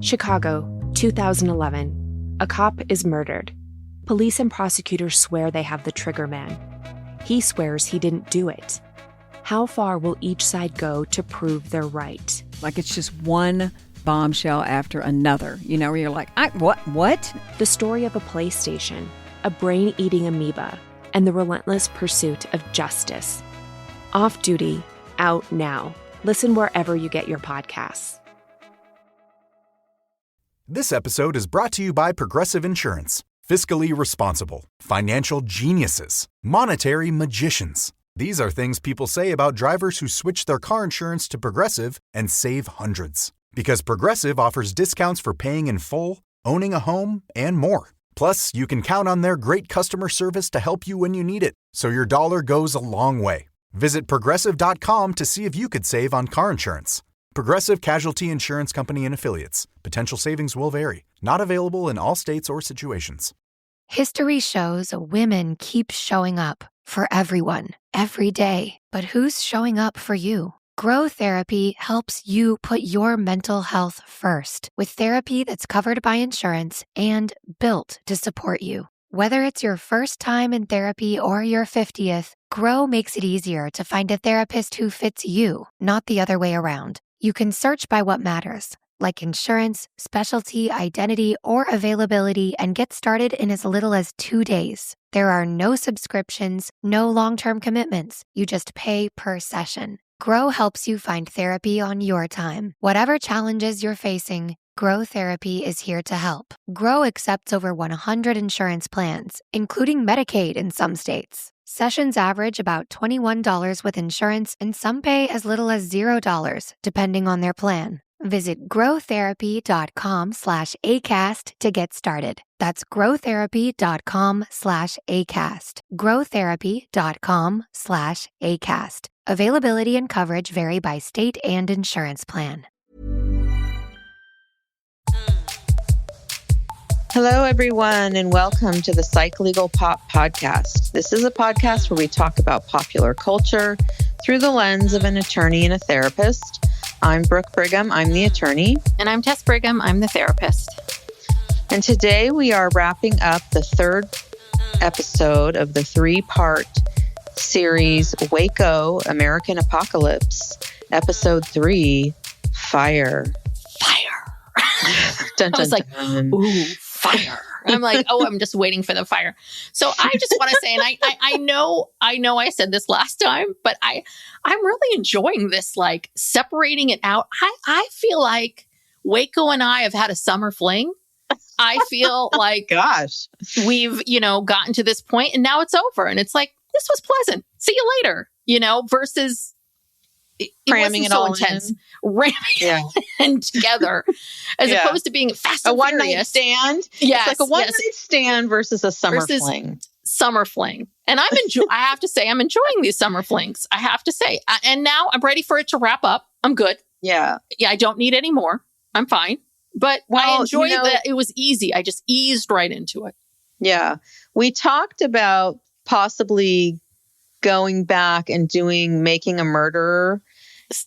Chicago, 2011. A cop is murdered. Police and prosecutors swear they have the trigger man. He swears he didn't do it. How far will each side go to prove they're right? Like it's just one bombshell after another, where you're like, what? The story of a PlayStation, a brain-eating amoeba, and the relentless pursuit of justice. Off Duty, out now. Listen wherever you get your podcasts. This episode is brought to you by Progressive Insurance. Fiscally responsible, financial geniuses, monetary magicians. These are things people say about drivers who switch their car insurance to Progressive and save hundreds. Because Progressive offers discounts for paying in full, owning a home, and more. Plus, you can count on their great customer service to help you when you need it, so your dollar goes a long way. Visit Progressive.com to see if you could save on car insurance. Progressive Casualty Insurance Company and Affiliates. Potential savings will vary. Not available in all states or situations. History shows women keep showing up for everyone, every day. But who's showing up for you? Grow Therapy helps you put your mental health first with therapy that's covered by insurance and built to support you. Whether it's your first time in therapy or your 50th, Grow makes it easier to find a therapist who fits you, not the other way around. You can search by what matters, like insurance, specialty, identity, or availability, and get started in as little as 2 days. There are no subscriptions, no long-term commitments. You just pay per session. Grow helps you find therapy on your time. Whatever challenges you're facing, Grow Therapy is here to help. Grow accepts over 100 insurance plans, including Medicaid in some states. Sessions average about $21 with insurance, and some pay as little as $0, depending on their plan. Visit growtherapy.com/ACAST to get started. That's growtherapy.com/ACAST. growtherapy.com/ACAST. Availability and coverage vary by state and insurance plan. Hello, everyone, and welcome to the Psych Legal Pop Podcast. This is a podcast where we talk about popular culture through the lens of an attorney and a therapist. I'm Brooke Brigham. I'm the attorney. And I'm Tess Brigham. I'm the therapist. And today we are wrapping up the third episode of the 3-part series, Waco, American Apocalypse, Episode 3, Fire. Dun, dun, I was like, dun. ooh, fire. I'm like, oh, I'm just waiting for the fire. So I just want to say, and I know I said this last time, but I'm really enjoying this, like separating it out. I feel like Waco and I have had a summer fling. I feel like, gosh, we've, gotten to this point and now it's over. And it's like, this was pleasant. See you later, versus it cramming wasn't it so all intense. in. Ramming it in together as opposed to being fast and one night furious. stand. Yes, it's like a one night stand versus a summer fling. Summer fling. And I have to say, I'm enjoying these summer flings. I have to say. And now I'm ready for it to wrap up. I'm good. Yeah. Yeah, I don't need any more. I'm fine. But I enjoyed that it was easy. I just eased right into it. Yeah. We talked about possibly going back and making a murderer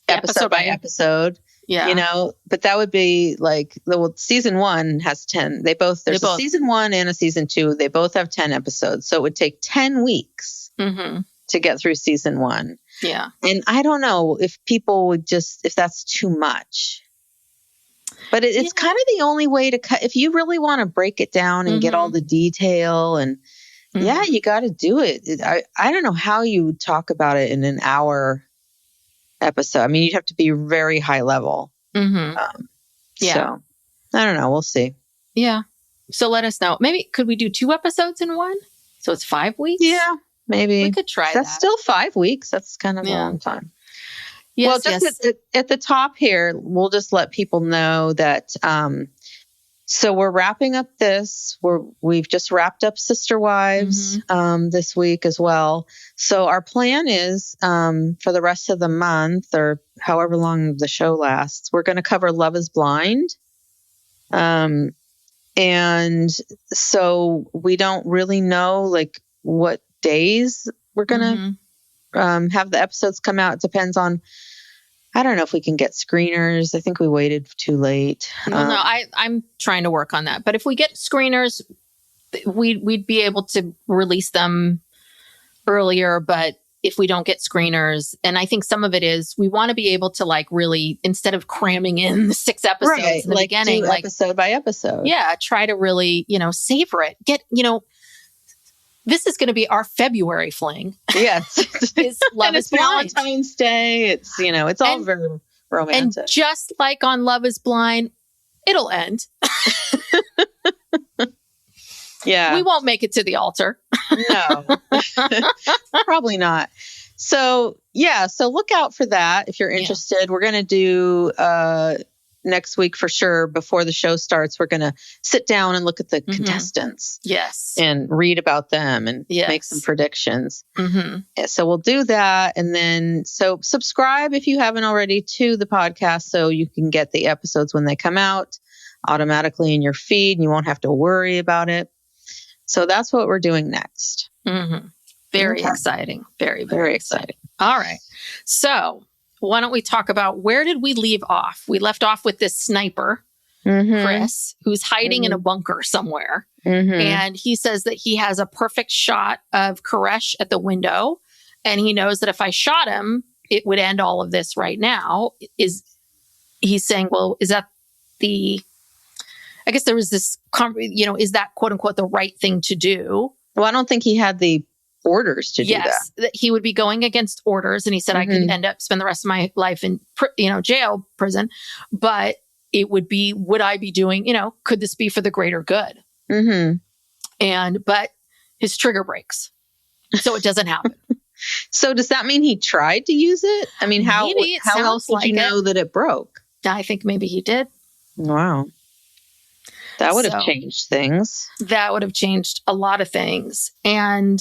episode by episode. Yeah. But that would be like season 1 has 10. There's a season 1 and a season 2. They both have 10 episodes. So it would take 10 weeks to get through season 1. Yeah. And I don't know if people would if that's too much. But it's kind of the only way to cut. If you really want to break it down and get all the detail and you got to do it. I don't know how you would talk about it in an hour episode. I mean, you'd have to be very high level. So I don't know. We'll see. Yeah. So let us know. Maybe could we do 2 episodes in one? So it's 5 weeks? Yeah, maybe. We could try That's still 5 weeks. That's kind of a long time. Yes, well, just at the top here, we'll just let people know that so we're wrapping up this. We've just wrapped up Sister Wives this week as well. So our plan is for the rest of the month or however long the show lasts, we're going to cover Love is Blind. And so we don't really know like what days we're going to have the episodes come out. It depends on I don't know if we can get screeners. I think we waited too late. Well, no, I'm trying to work on that. But if we get screeners, we'd be able to release them earlier. But if we don't get screeners, and I think some of it is we want to be able to like really, instead of cramming in the 6 episodes in the beginning, like episode by episode. Yeah, try to really, savor it. This is going to be our February fling. Yes. Is Love is Blind. Valentine's Day. It's all very romantic. And just like on Love is Blind, it'll end. Yeah. We won't make it to the altar. No, probably not. So, so look out for that if you're interested. Yeah. We're going to do next week for sure. Before the show starts, we're going to sit down and look at the contestants. Yes. And read about them and make some predictions. Mm-hmm. Yeah, so we'll do that. And then, so subscribe if you haven't already to the podcast so you can get the episodes when they come out automatically in your feed and you won't have to worry about it. So that's what we're doing next. Mm-hmm. Very exciting. Very, very exciting. All right. So why don't we talk about where did we leave off? We left off with this sniper, Chris, who's hiding in a bunker somewhere. And he says that he has a perfect shot of Koresh at the window. And he knows that if I shot him, it would end all of this right now. He's saying, well, is that I guess there was this, is that quote unquote the right thing to do? Well, I don't think he had the orders to do that. Yes, that he would be going against orders. And he said, I could spend the rest of my life in, prison. But it would be, would I be doing, could this be for the greater good? But his trigger breaks. So it doesn't happen. So does that mean he tried to use it? I mean, how else would you know that it broke? I think maybe he did. Wow. That would have changed things. That would have changed a lot of things. And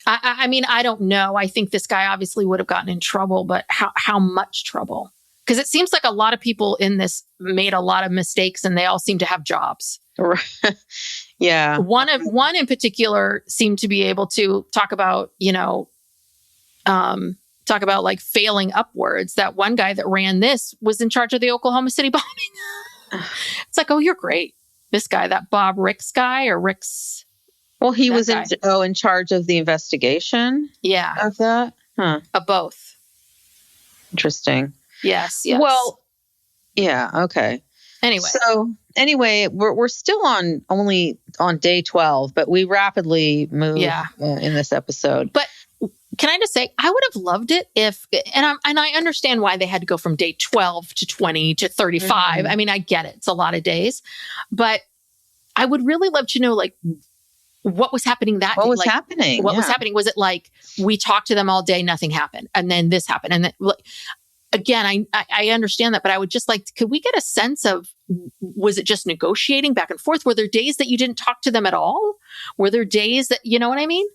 I mean, I don't know. I think this guy obviously would have gotten in trouble, but how much trouble? Because it seems like a lot of people in this made a lot of mistakes and they all seem to have jobs. Yeah. One in particular seemed to be able to talk about, like failing upwards. That one guy that ran this was in charge of the Oklahoma City bombing. It's like, oh, you're great. This guy, that Bob Ricks guy or Ricks. Well, he was in charge of the investigation. Yeah. Of that? Huh. Of both. Interesting. Yes. Well, yeah. Okay. Anyway, we're still only on day 12, but we rapidly move in this episode. But can I just say, I would have loved it if, and I understand why they had to go from day 12 to 20 to 35. I mean, I get it. It's a lot of days, but I would really love to know, like, what was happening that day? What was happening? What was happening? Was it like, we talked to them all day, nothing happened. And then this happened. And then, again, I understand that, but I would just like, could we get a sense of, was it just negotiating back and forth? Were there days that you didn't talk to them at all? Were there days that, you know what I mean?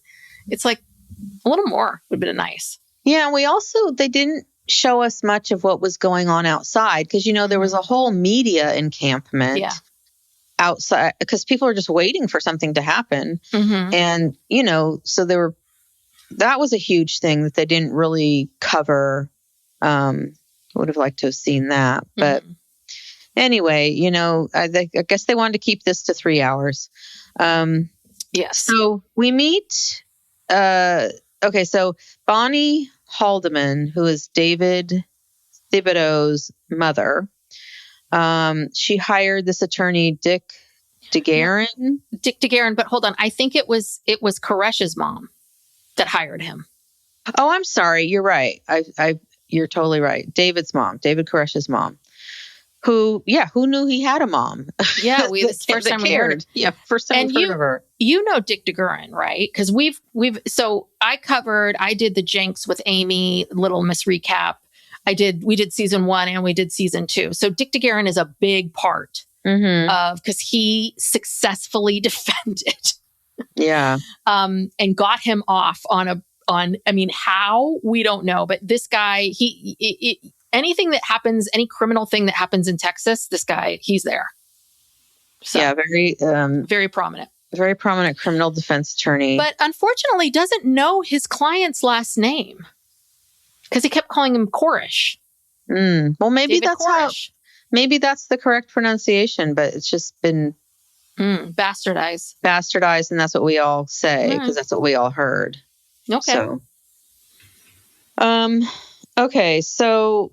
It's like, a little more would have been nice. Yeah. They didn't show us much of what was going on outside because, there was a whole media encampment outside because people are just waiting for something to happen. And, so that was a huge thing that they didn't really cover. Would have liked to have seen that. But anyway, I guess they wanted to keep this to 3 hours. Yes. So we meet... so Bonnie Haldeman, who is David Thibodeau's mother, she hired this attorney, Dick DeGuerin. But hold on. I think it was Koresh's mom that hired him. Oh, I'm sorry. You're right. You're totally right. David Koresh's mom. Who knew he had a mom? Yeah, this first time we heard it. Yeah, first time we heard of her. You know Dick DeGuerin, right? Because I did the Jinx with Amy, Little Miss Recap. We did season 1 and we did season 2. So Dick DeGuerin is a big part of, because he successfully defended. Yeah. And got him off on how, we don't know. But this guy, anything that happens, any criminal thing that happens in Texas, this guy, he's there. So, yeah, very prominent. Very prominent criminal defense attorney. But unfortunately doesn't know his client's last name because he kept calling him Koresh. Well, maybe David that's Koresh. maybe that's the correct pronunciation, but it's just been bastardized. And that's what we all say because that's what we all heard. Okay. So, okay. So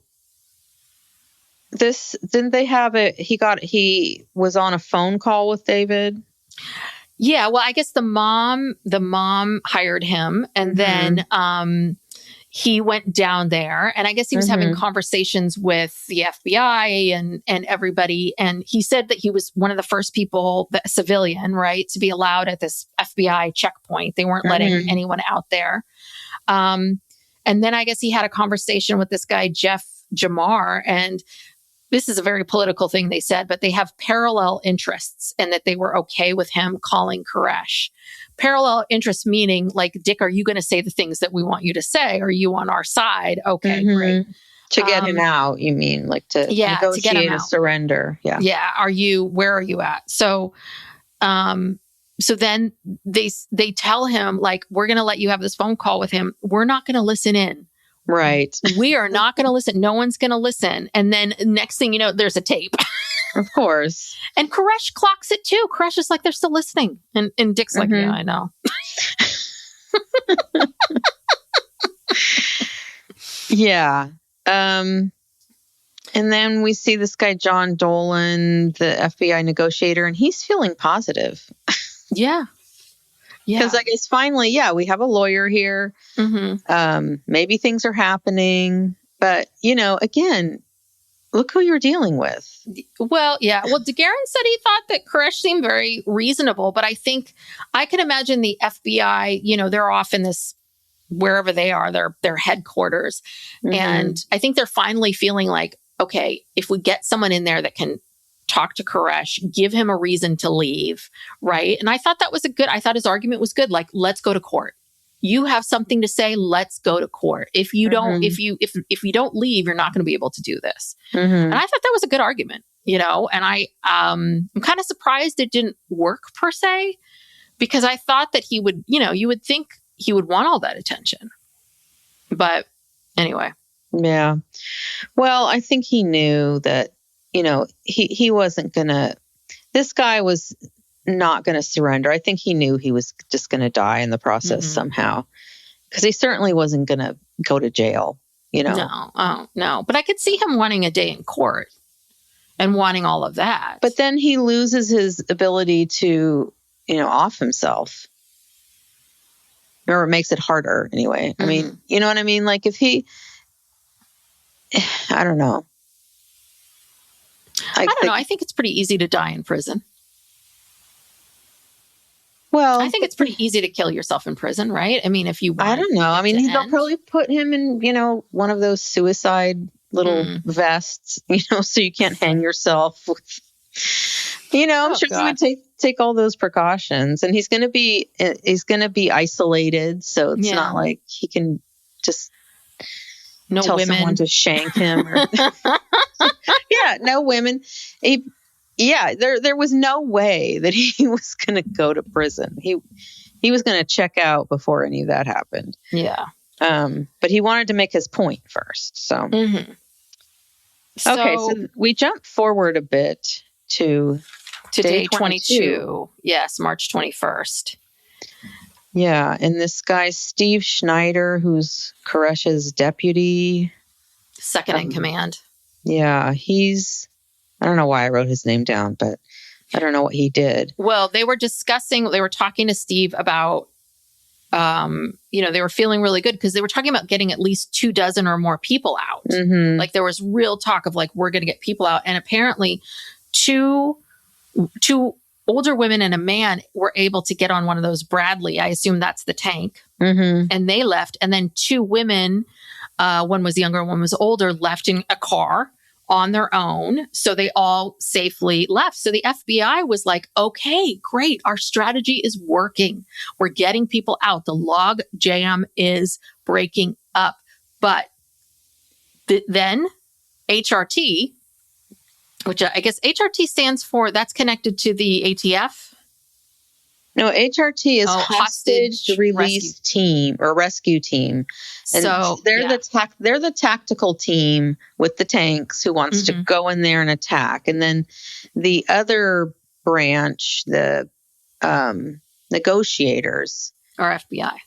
didn't they have it? He was on a phone call with David. Yeah. Well, I guess the mom hired him, and then, he went down there, and I guess he was having conversations with the FBI and everybody. And he said that he was one of the first people, the civilian, right, to be allowed at this FBI checkpoint. They weren't letting anyone out there. And then I guess he had a conversation with this guy, Jeff Jamar, and this is a very political thing they said, but they have parallel interests, and that they were okay with him calling Koresh. Parallel interests meaning, like, Dick, are you going to say the things that we want you to say? Are you on our side? Okay, great. To get him out, you mean, like to negotiate to get him a out. surrender. Yeah. Yeah. Where are you at? So then they tell him, like, we're going to let you have this phone call with him. We're not going to listen in. Right. We are not going to listen. No one's going to listen. And then next thing you know, there's a tape. Of course. And Koresh clocks it too. Koresh is like, they're still listening. And Dick's like, yeah, I know. Yeah. And then we see this guy, John Dolan, the FBI negotiator, and he's feeling positive. Yeah. Yeah. Because I guess finally, we have a lawyer here. Maybe things are happening. But, again, look who you're dealing with. Well, yeah. Well, DeGuerin said he thought that Koresh seemed very reasonable. But I think I can imagine the FBI, they're off in this, wherever they are, their headquarters. And I think they're finally feeling like, okay, if we get someone in there that can talk to Koresh, give him a reason to leave, right? And I thought I thought his argument was good. Like, let's go to court. You have something to say, let's go to court. If you don't, if you don't leave, you're not going to be able to do this. And I thought that was a good argument, and I'm kind of surprised it didn't work per se, because I thought that he would, you would think he would want all that attention. But anyway. Yeah. Well, I think he knew that, he wasn't going to, this guy was not going to surrender. I think he knew he was just going to die in the process somehow, because he certainly wasn't going to go to jail, No. Oh, no. But I could see him wanting a day in court and wanting all of that. But then he loses his ability to, off himself. Or it makes it harder anyway. I mean, you know what I mean? Like if I don't know. I don't know. I think it's pretty easy to die in prison. Well, I think it's pretty easy to kill yourself in prison, right? I mean, if you want, I don't know. I mean, they'll probably put him in, one of those suicide little vests, so you can't hang yourself. I'm sure he would take all those precautions, and he's going to be isolated, so it's not like he can just tell someone to shank him. Or no women. There was no way that he was going to go to prison. He was going to check out before any of that happened. Yeah. But he wanted to make his point first. So, okay. So we jump forward a bit to day 22. Yes, March 21st. Yeah, and this guy, Steve Schneider, who's Koresh's deputy. Second in command. Yeah, I don't know why I wrote his name down, but I don't know what he did. Well, they were talking to Steve about, they were feeling really good because they were talking about getting at least 24 or more people out. Like there was real talk of like, we're going to get people out. And apparently two older women and a man were able to get on one of those Bradley. I assume that's the tank. And they left. And then two women, one was younger, one was older, left in a car on their own. So they all safely left. So the FBI was like, okay, great. Our strategy is working. We're getting people out. The log jam is breaking up. But then HRT, which I guess HRT stands for, that's connected to the ATF. No, HRT is hostage hostage release team or rescue team. And So they're the tactical team with the tanks who wants to go in there and attack. And then the other branch, the negotiators or FBI.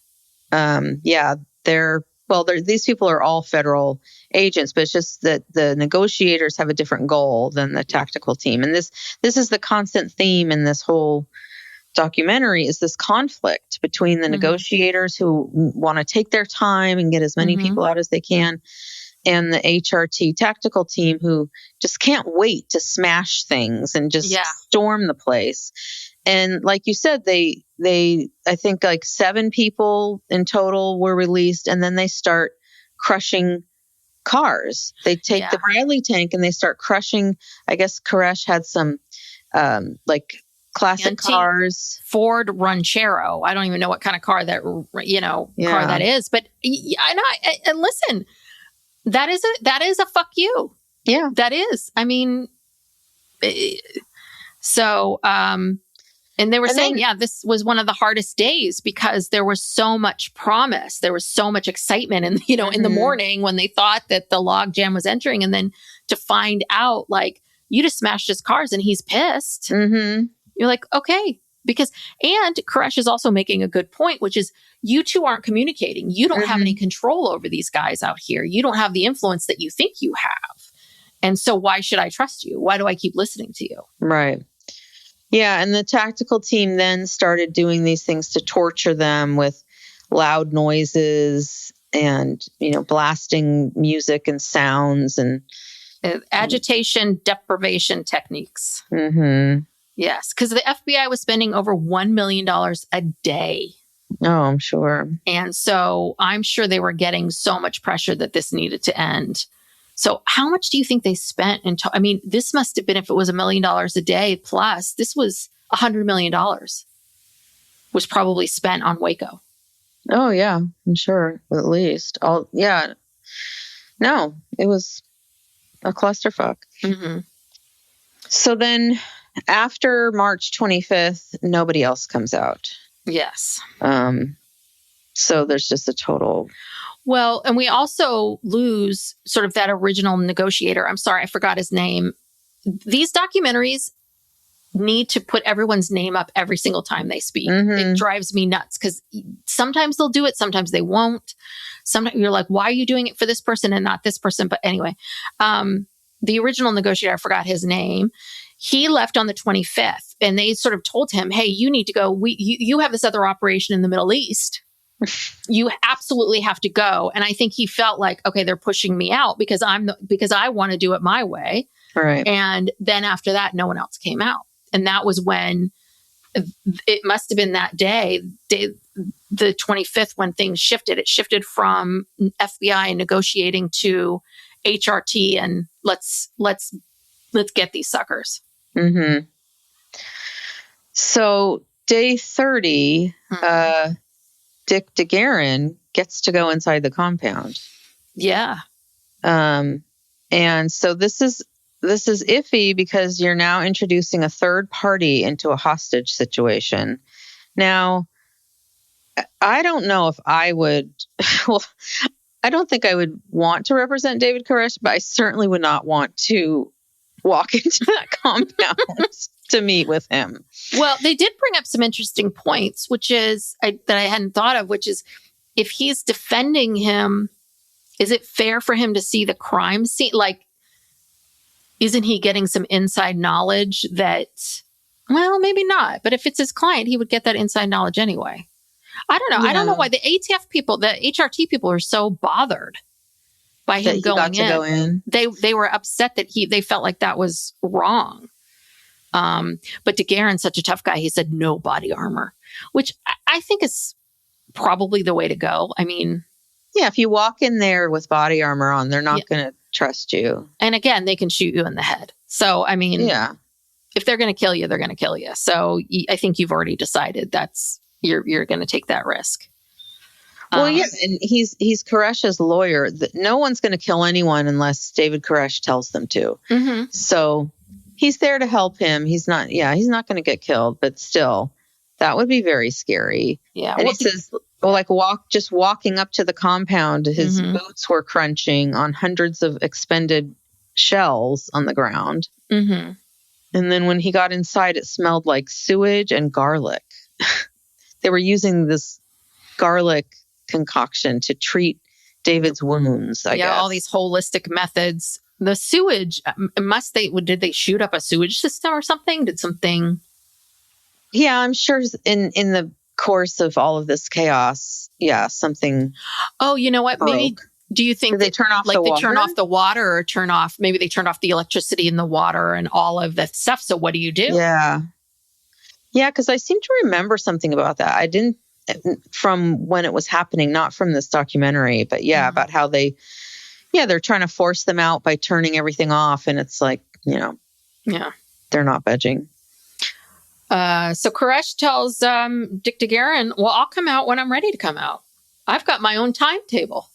These people are all federal agents, but it's just that the negotiators have a different goal than the tactical team. And this is the constant theme in this whole documentary, is this conflict between the negotiators who want to take their time and get as many people out as they can, and the HRT tactical team who just can't wait to smash things and just storm the place. And like you said, they I think like 7 people in total were released, and then they start crushing cars. They take the Bradley tank and they start crushing. I guess Koresh had some like classic cars. Ford Ranchero. I don't even know what kind of car that car that is. But and listen, that is a fuck you. Yeah, that is. I mean, so. And they were saying, this was one of the hardest days because there was so much promise. There was so much excitement. And, in the morning when they thought that the log jam was entering, and then to find out, like, you just smashed his cars and he's pissed. Mm-hmm. You're like, okay. And Koresh is also making a good point, which is you two aren't communicating. You don't have any control over these guys out here. You don't have the influence that you think you have. And so why should I trust you? Why do I keep listening to you? Right. Yeah, and the tactical team then started doing these things to torture them with loud noises and, blasting music and sounds and agitation deprivation techniques. Mm-hmm. Yes, because the FBI was spending over $1 million a day. Oh, I'm sure. And so I'm sure they were getting so much pressure that this needed to end. So how much do you think they spent? This must have been, if it was $1 million a day plus, this was $100 million was probably spent on Waco. Oh, yeah, I'm sure. At least. No, it was a clusterfuck. Mm-hmm. So then after March 25th, nobody else comes out. Yes. So there's just a total... Well, and we also lose sort of that original negotiator. I'm sorry, I forgot his name. These documentaries need to put everyone's name up every single time they speak. It drives me nuts because sometimes they'll do it, sometimes they won't. Sometimes you're like, why are you doing it for this person and not this person? But anyway, the original negotiator, I forgot his name. He left on the 25th and they sort of told him, hey, you need to go. You have this other operation in the Middle East. You absolutely have to go. And I think he felt like, okay, they're pushing me out because I want to do it my way. Right. And then after that, no one else came out. And that was when it must have been that day, the 25th, when things shifted. It shifted from FBI and negotiating to HRT and let's get these suckers. Mm-hmm. So day 30, Dick DeGuerin gets to go inside the compound. Yeah. And so this is iffy because you're now introducing a third party into a hostage situation. Now, I don't know if I would, I don't think I would want to represent David Koresh, but I certainly would not want to walk into that compound to meet with him. Well, they did bring up some interesting points, which is that I hadn't thought of, which is if he's defending him, is it fair for him to see the crime scene? Like, isn't he getting some inside knowledge that, well, maybe not, but if it's his client, he would get that inside knowledge anyway. I don't know. Yeah. I don't know why the ATF people, the HRT people are so bothered by him going in. They were upset that they felt like that was wrong. But DeGuerin's such a tough guy. He said no body armor, which I think is probably the way to go. I mean, yeah, if you walk in there with body armor on, they're not going to trust you. And again, they can shoot you in the head. So, I mean, if they're going to kill you, they're going to kill you. So I think you've already decided you're going to take that risk. Well, and he's Koresh's lawyer. No one's going to kill anyone unless David Koresh tells them to. Mm-hmm. So he's there to help him. He's not going to get killed, but still, That would be very scary. Yeah. And he says, well, like walking up to the compound, his boots were crunching on hundreds of expended shells on the ground. Mm-hmm. And then when he got inside, it smelled like sewage and garlic. They were using this garlic concoction to treat David's wounds, I guess. All these holistic methods. The sewage, did they shoot up a sewage system or something? Did something? Yeah, I'm sure in the course of all of this chaos, something. Oh, you know what? broke. Maybe, do you think Did they turn off like the they water? turn off the water or maybe they turned off the electricity in the water and all of that stuff. So what do you do? Yeah. Yeah, because I seem to remember something about that. I didn't from when it was happening, not from this documentary, but about how they're trying to force them out by turning everything off. And it's like, they're not budging. So Koresh tells Dick DeGuerin, well, I'll come out when I'm ready to come out. I've got my own timetable.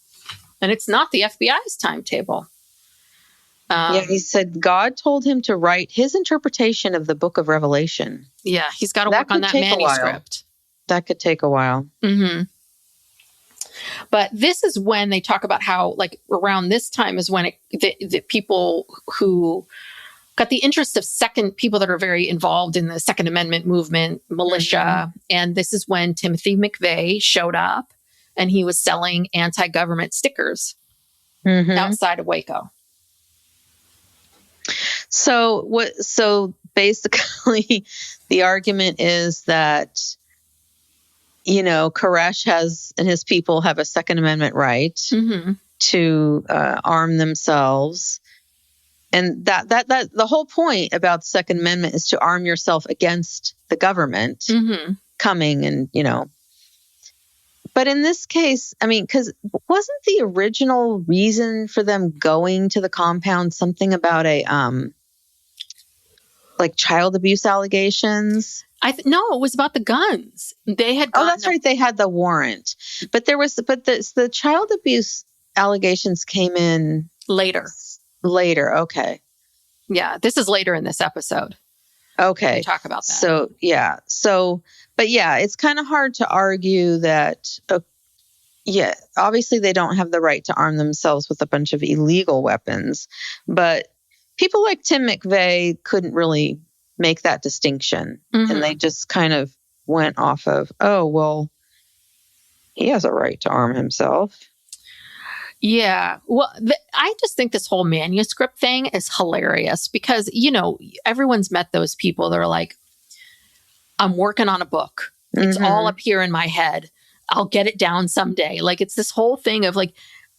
And it's not the FBI's timetable. He said God told him to write his interpretation of the book of Revelation. Yeah, he's got to work on that manuscript. That could take a while. Mm-hmm. But this is when they talk about how, like, around this time is when the people who got the interest of people that are very involved in the Second Amendment movement, militia. And this is when Timothy McVeigh showed up and he was selling anti-government stickers outside of Waco. So basically the argument is that, Koresh and his people have a Second Amendment right to arm themselves. And that the whole point about the Second Amendment is to arm yourself against the government coming and, But in this case, I mean, because wasn't the original reason for them going to the compound something about like child abuse allegations? No, it was about the guns. They had. Oh, that's right. They had the warrant, but the child abuse allegations came in later. Okay. Yeah, this is later in this episode. Okay. We talk about that. But it's kind of hard to argue that, obviously they don't have the right to arm themselves with a bunch of illegal weapons, but people like Tim McVeigh couldn't really make that distinction. And they just kind of went off of, oh, well, he has a right to arm himself. Yeah. Well, I just think this whole manuscript thing is hilarious because, everyone's met those people that are like, I'm working on a book. It's all up here in my head. I'll get it down someday. Like, it's this whole thing of like,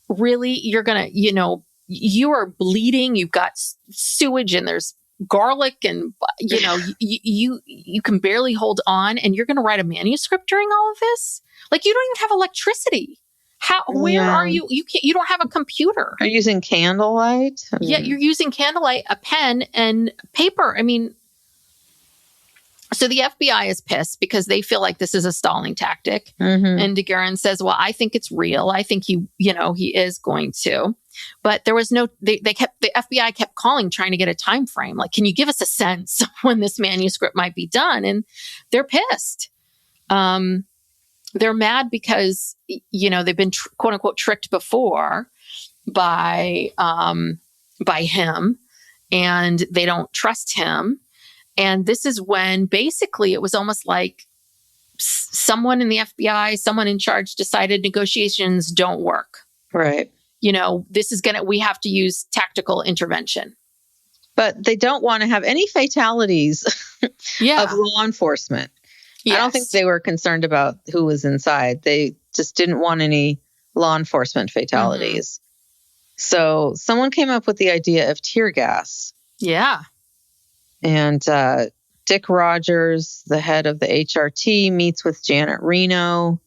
really, you're going to, you are bleeding. You've got sewage and there's garlic and, you can barely hold on and you're going to write a manuscript during all of this. Like, you don't even have electricity. Where are you? You don't have a computer. Are you using candlelight? Yeah, you're using candlelight, a pen, and paper. I mean, so the FBI is pissed because they feel like this is a stalling tactic. And DeGuerin says, well, I think it's real. I think he is going to. But there was the FBI kept calling, trying to get a time frame. Like, can you give us a sense of when this manuscript might be done? And they're pissed. They're mad because, they've been quote unquote tricked before by him and they don't trust him. And this is when basically it was almost like someone in the FBI, someone in charge decided negotiations don't work. Right. We have to use tactical intervention. But they don't want to have any fatalities of law enforcement. Yes. I don't think they were concerned about who was inside. They just didn't want any law enforcement fatalities. So someone came up with the idea of tear gas. Yeah. And Dick Rogers, the head of the HRT, meets with Janet Reno.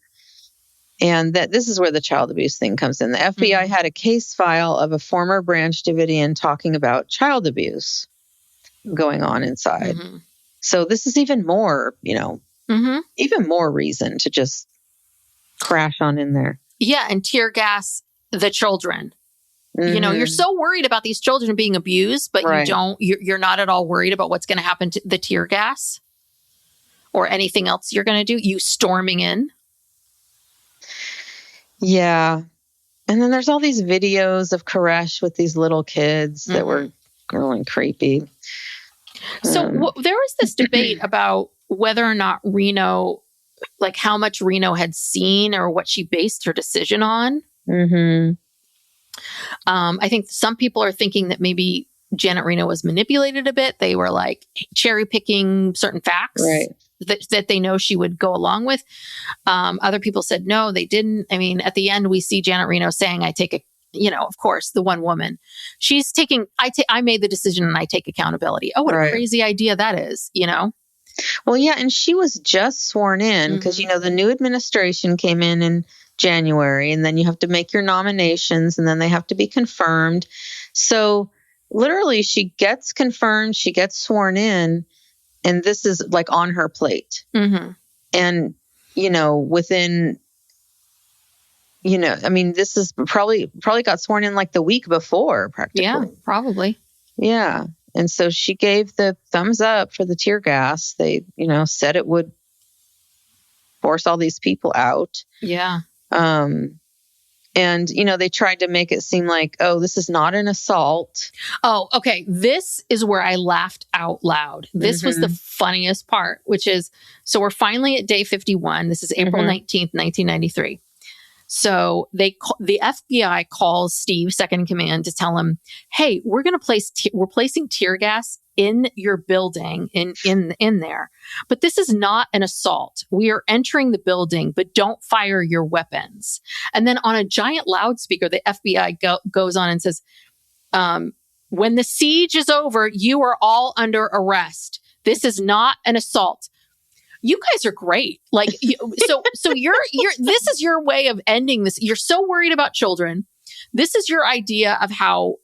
And this is where the child abuse thing comes in. The FBI had a case file of a former Branch Davidian talking about child abuse going on inside. So this is even more, even more reason to just crash on in there. Yeah, and tear gas the children. You're so worried about these children being abused, but you're not at all worried about what's going to happen to the tear gas. or anything else you're going to do? You storming in? Yeah. And then there's all these videos of Koresh with these little kids that were really creepy. So there was this debate about whether or not Reno, like how much Reno had seen or what she based her decision on. Mm-hmm. I think some people are thinking that maybe Janet Reno was manipulated a bit. They were like cherry picking certain facts that they know she would go along with. Other people said, no, they didn't. I mean, at the end, we see Janet Reno saying, I take of course, the one woman, she's taking, I made the decision and I take accountability. Oh, what a crazy idea that is, Well, yeah. And she was just sworn in because, the new administration came in January, and then you have to make your nominations and then they have to be confirmed. So literally she gets confirmed, she gets sworn in, and this is like on her plate. Mm-hmm. And, within, this is probably got sworn in like the week before practically. Yeah, probably. Yeah. And so she gave the thumbs up for the tear gas. They, said it would force all these people out. Yeah. And, they tried to make it seem like, oh, this is not an assault. Oh, okay. This is where I laughed out loud. This was the funniest part, which is, so we're finally at day 51. This is April 19th, 1993. So the FBI calls Steve, second in command, to tell him, hey, we're going to we're placing tear gas in your building in there. But this is not an assault. We are entering the building, but don't fire your weapons. And then on a giant loudspeaker, the FBI goes on and says, when the siege is over, you are all under arrest. This is not an assault. You guys are great. Like, so you're this is your way of ending this. You're so worried about children. This is your idea of how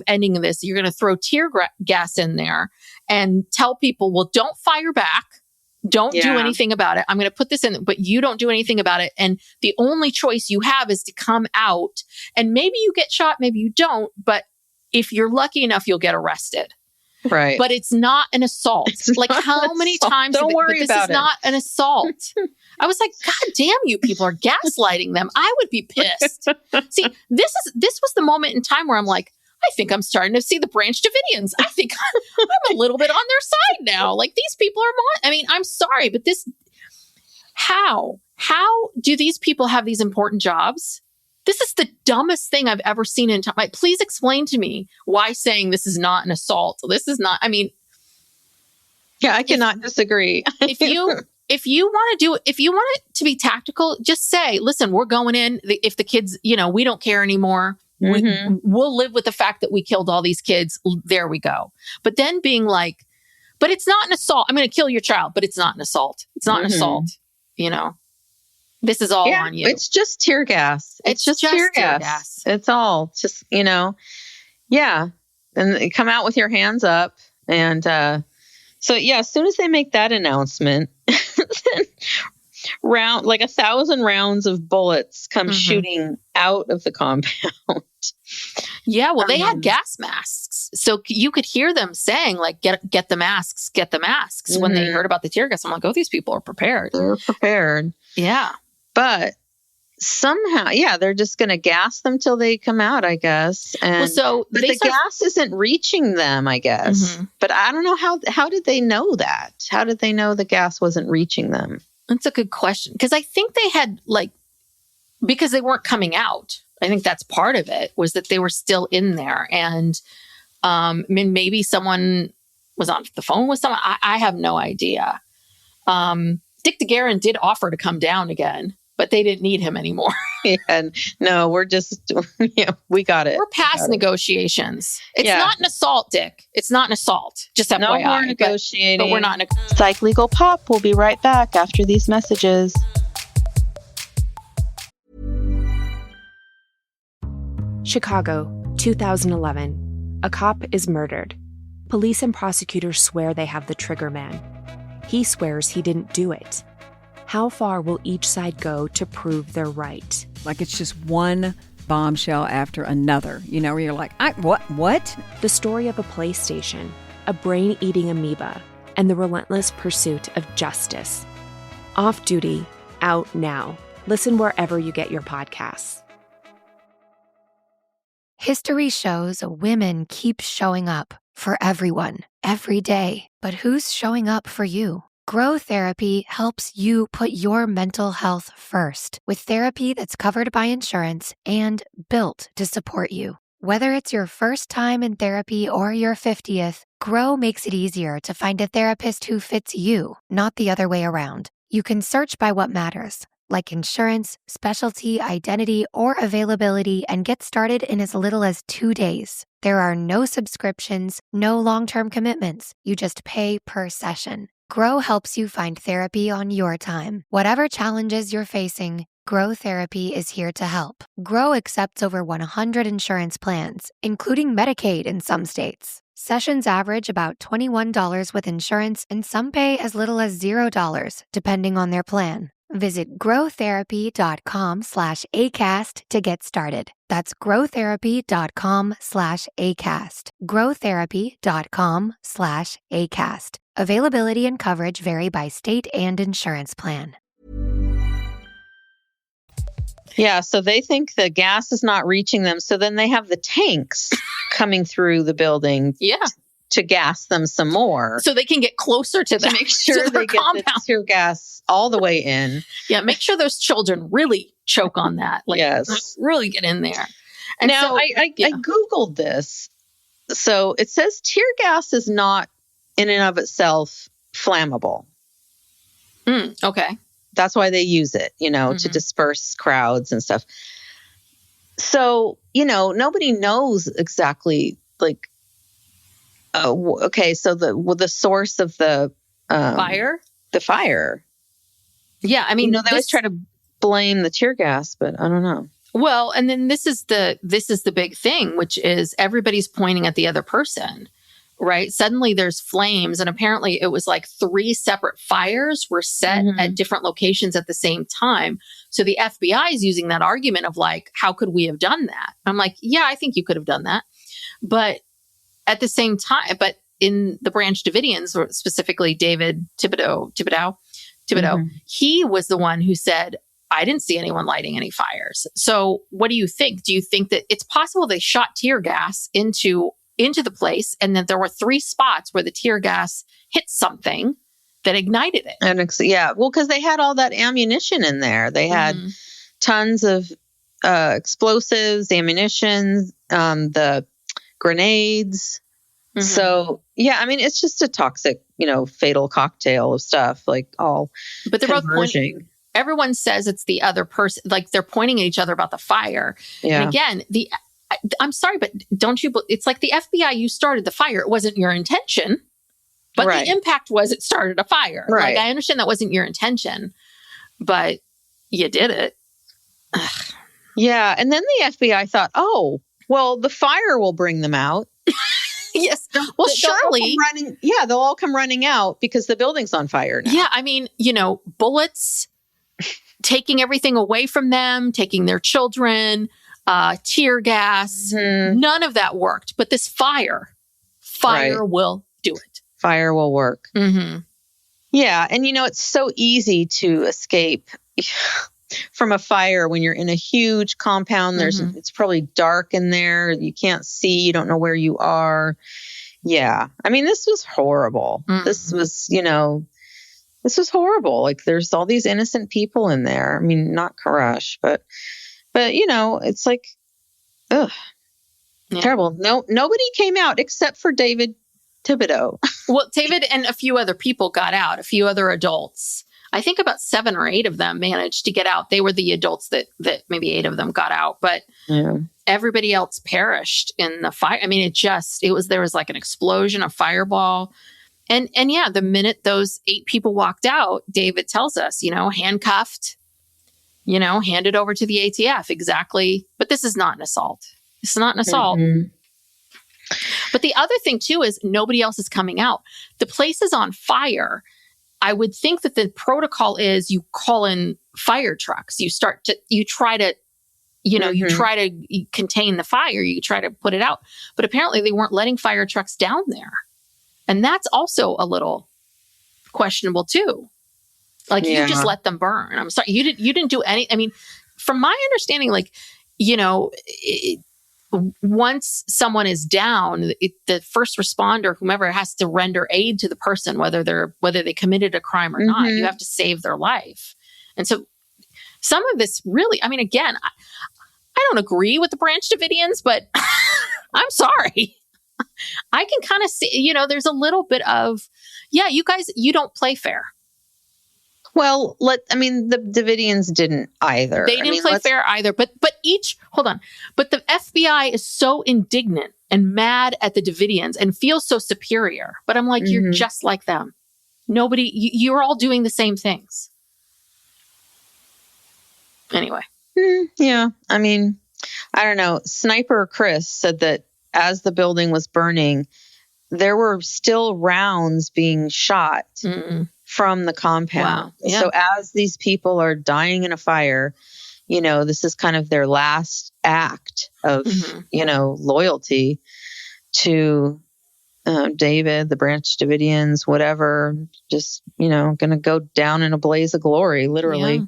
ending this. You're going to throw tear gas in there and tell people, well, don't fire back. Don't do anything about it. I'm going to put this in, but you don't do anything about it. And the only choice you have is to come out, and maybe you get shot, maybe you don't. But if you're lucky enough, you'll get arrested. Right. But it's not an assault. Like, how many times? Don't worry about it. This is not an assault. I was like, God damn, you people are gaslighting them. I would be pissed. See, this was the moment in time where I'm like, I think I'm starting to see the Branch Davidians. I think I'm a little bit on their side now. Like, these people are I'm sorry, but how do these people have these important jobs? This is the dumbest thing I've ever seen in time. Like, please explain to me why saying this is not an assault. This is not, yeah, I cannot disagree. if you want it to be tactical, just say, listen, we're going in. If the kids, we don't care anymore. We'll live with the fact that we killed all these kids. There we go. But then being like, but it's not an assault. I'm going to kill your child, but it's not an assault. It's not an assault. This is all on you. It's just tear gas. It's just tear gas. It's all just, yeah. And come out with your hands up. And so, yeah, as soon as they make that announcement, then 1,000 rounds of bullets come shooting out of the compound. Yeah, well, they had gas masks. So you could hear them saying, like, get the masks, when they heard about the tear gas. I'm like, oh, these people are prepared. They're prepared. Yeah. But somehow, they're just going to gas them till they come out, I guess. And but the gas isn't reaching them, I guess. But I don't know how did they know that? How did they know the gas wasn't reaching them? That's a good question. Because I think they had because they weren't coming out. I think that's part of it, was that they were still in there. And maybe someone was on the phone with someone. I have no idea. Dick DeGuerin did offer to come down again, but they didn't need him anymore. No, we're just, we got it. We're past negotiations. It's not an assault, Dick. It's not an assault. Just FYI. No more negotiating. But we're not. Psych Legal Pop will be right back after these messages. Chicago, 2011. A cop is murdered. Police and prosecutors swear they have the trigger man. He swears he didn't do it. How far will each side go to prove they're right? Like, it's just one bombshell after another, where you're like, what? The story of a PlayStation, a brain-eating amoeba, and the relentless pursuit of justice. Off Duty, out now. Listen wherever you get your podcasts. History shows women keep showing up for everyone, every day. But who's showing up for you? Grow Therapy helps you put your mental health first with therapy that's covered by insurance and built to support you. Whether it's your first time in therapy or your 50th, Grow makes it easier to find a therapist who fits you, not the other way around. You can search by what matters, like insurance, specialty, identity, or availability, and get started in as little as 2 days. There are no subscriptions, no long-term commitments. You just pay per session. Grow helps you find therapy on your time. Whatever challenges you're facing, Grow Therapy is here to help. Grow accepts over 100 insurance plans, including Medicaid in some states. Sessions average about $21 with insurance, and some pay as little as $0, depending on their plan. Visit growtherapy.com/ACAST to get started. That's growtherapy.com/ACAST. growtherapy.com/ACAST. Availability and coverage vary by state and insurance plan. Yeah, so they think the gas is not reaching them. So then they have the tanks coming through the building to gas them some more. So they can get closer to them. To make sure to they get compound. the tear gas all the way in. Yeah, make sure those children really choke on that. Like, yes. Really get in there. And now, so, I Googled this. So it says tear gas is not in and of itself flammable. Okay. That's why they use it, to disperse crowds and stuff. So, nobody knows exactly, like, okay, so the source of the fire? The fire. Yeah, I mean, they always try to blame the tear gas, but I don't know. Well, and then this is the big thing, which is everybody's pointing at the other person. Right? Suddenly there's flames, and apparently it was like 3 separate fires were set at different locations at the same time. So the FBI is using that argument of like, how could we have done that? I'm like, yeah, I think you could have done that. But at the same time, but in the Branch Davidians, or specifically David Thibodeau, he was the one who said, I didn't see anyone lighting any fires. So what do you think? Do you think that it's possible they shot tear gas into the place, and then there were 3 spots where the tear gas hit something that ignited it? And because they had all that ammunition in there. They had tons of explosives, ammunition, the grenades. So, I mean, it's just a toxic, fatal cocktail of stuff, like all. But they're both pointing. Everyone says it's the other person, like they're pointing at each other about the fire. Yeah. And again, I'm sorry, but it's like the FBI, you started the fire. It wasn't your intention, but the impact was it started a fire. Right. Like, I understand that wasn't your intention, but you did it. Ugh. Yeah. And then the FBI thought, oh, well, the fire will bring them out. Yes. Well, surely. They'll all come running out because the building's on fire now. Yeah. I mean, bullets, taking everything away from them, taking their children, tear gas, none of that worked. But this fire will do it. Fire will work. Yeah. And it's so easy to escape from a fire when you're in a huge compound. It's probably dark in there. You can't see. You don't know where you are. Yeah. I mean, this was horrible. This was, this was horrible. Like, there's all these innocent people in there. I mean, not Koresh, but it's like, ugh, terrible. No, nobody came out except for David Thibodeau. Well, David and a few other people got out, a few other adults. I think about 7 or 8 of them managed to get out. They were the adults that maybe 8 of them got out, but everybody else perished in the fire. I mean, there was like an explosion, a fireball. And the minute those 8 people walked out, David tells us, handcuffed, handed over to the ATF. Exactly. But this is not an assault. It's not an assault. But the other thing too is nobody else is coming out. The place is on fire. I would think that the protocol is you call in fire trucks. You try to contain the fire. You try to put it out. But apparently they weren't letting fire trucks down there. And that's also a little questionable too. Like you just let them burn. I'm sorry, you didn't do any. I mean, from my understanding, like, you know, once someone is down, the first responder, whomever, has to render aid to the person, whether they committed a crime or not. You have to save their life. And so some of this really, I mean, again, I don't agree with the Branch Davidians, but I'm sorry. I can kind of see, you know, there's a little bit of, yeah, you guys, you don't play fair. Well, the Davidians didn't either. They didn't play fair either. But hold on. But the FBI is so indignant and mad at the Davidians and feels so superior. But I'm like, you're just like them. You're all doing the same things. Anyway. Yeah. I mean, I don't know. Sniper Chris said that as the building was burning, there were still rounds being shot from the compound. Wow. Yeah. So as these people are dying in a fire, you know, this is kind of their last act of, you know, loyalty to David, the Branch Davidians, whatever, just, you know, going to go down in a blaze of glory, literally. Yeah.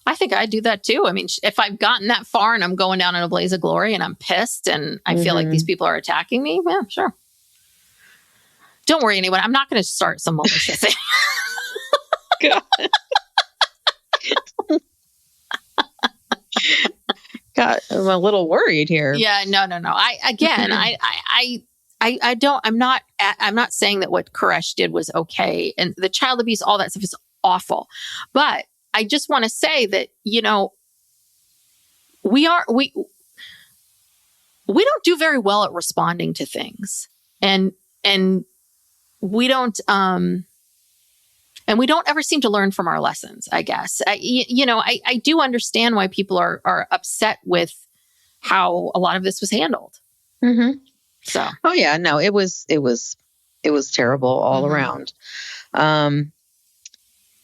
I think I'd do that too. I mean, if I've gotten that far and I'm going down in a blaze of glory and I'm pissed and I feel like these people are attacking me, yeah, sure. Don't worry, anyone. I'm not going to start some militia thing. God, I'm a little worried here. Yeah, no. I'm not saying that what Koresh did was okay. And the child abuse, all that stuff is awful. But I just want to say that, you know, we don't do very well at responding to things. And we don't ever seem to learn from our lessons, I guess. I do understand why people are upset with how a lot of this was handled. So, oh yeah, no, it was terrible all around.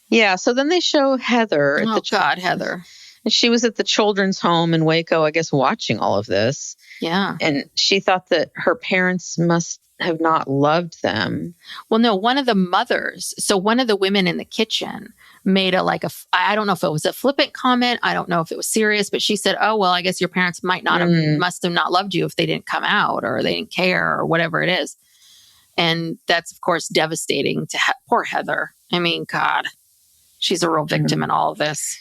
Yeah. So then they show Heather. Heather. And she was at the children's home in Waco, I guess, watching all of this. Yeah. And she thought that her parents must have not loved them. Well, no, one of the mothers, so one of the women in the kitchen made I don't know if it was a flippant comment. I don't know if it was serious, but she said, oh, well, I guess your parents must have not loved you if they didn't come out or they didn't care or whatever it is. And that's, of course, devastating to poor Heather. I mean, God, she's a real victim in all of this.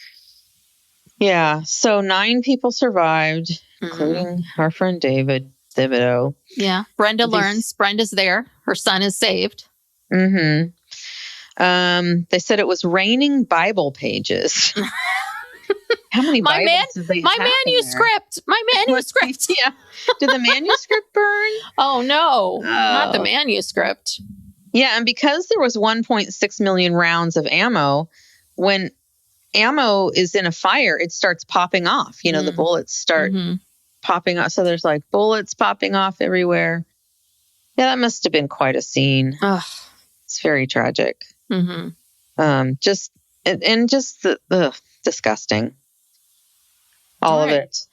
Yeah. So 9 people survived, including our friend David Thibodeau. Yeah. Brenda learns. Brenda's there. Her son is saved. They said it was raining Bible pages. How many Bibles did they have? My manuscript. Yeah. Did the manuscript burn? Oh, no. Not the manuscript. Yeah. And because there was 1.6 million rounds of ammo, when ammo is in a fire, it starts popping off. You know, the bullets start popping off. So there's like bullets popping off everywhere. Yeah, that must have been quite a scene. Ugh. It's very tragic. Just disgusting. All of it.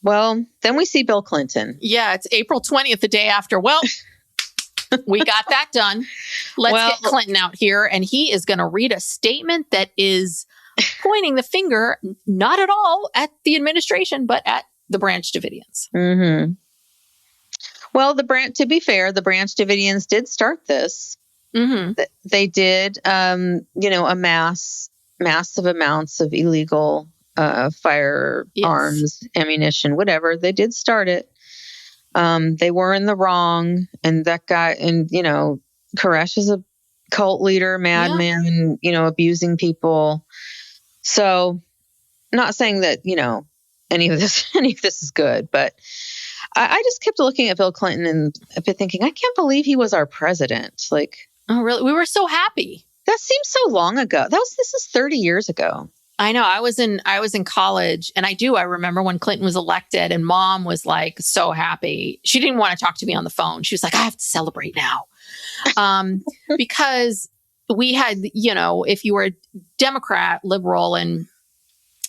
Well, then we see Bill Clinton. Yeah, it's April 20th, the day after. Well, we got that done. Let's get Clinton out here. And he is going to read a statement that is pointing the finger, not at all at the administration, but at the Branch Davidians. Well, to be fair, the Branch Davidians did start this. They did, a massive amounts of illegal firearms, ammunition, whatever. They did start it. They were in the wrong. And that guy, and, you know, Koresh is a cult leader, madman, you know, abusing people. So not saying that, you know, any of this is good, but I just kept looking at Bill Clinton and I've been thinking, I can't believe he was our president. Like, oh, really? We were so happy. That seems so long ago. This is 30 years ago. I know. I was in college and I remember when Clinton was elected and Mom was like so happy. She didn't want to talk to me on the phone. She was like, I have to celebrate now. Because we had, you know, if you were a Democrat, liberal, and,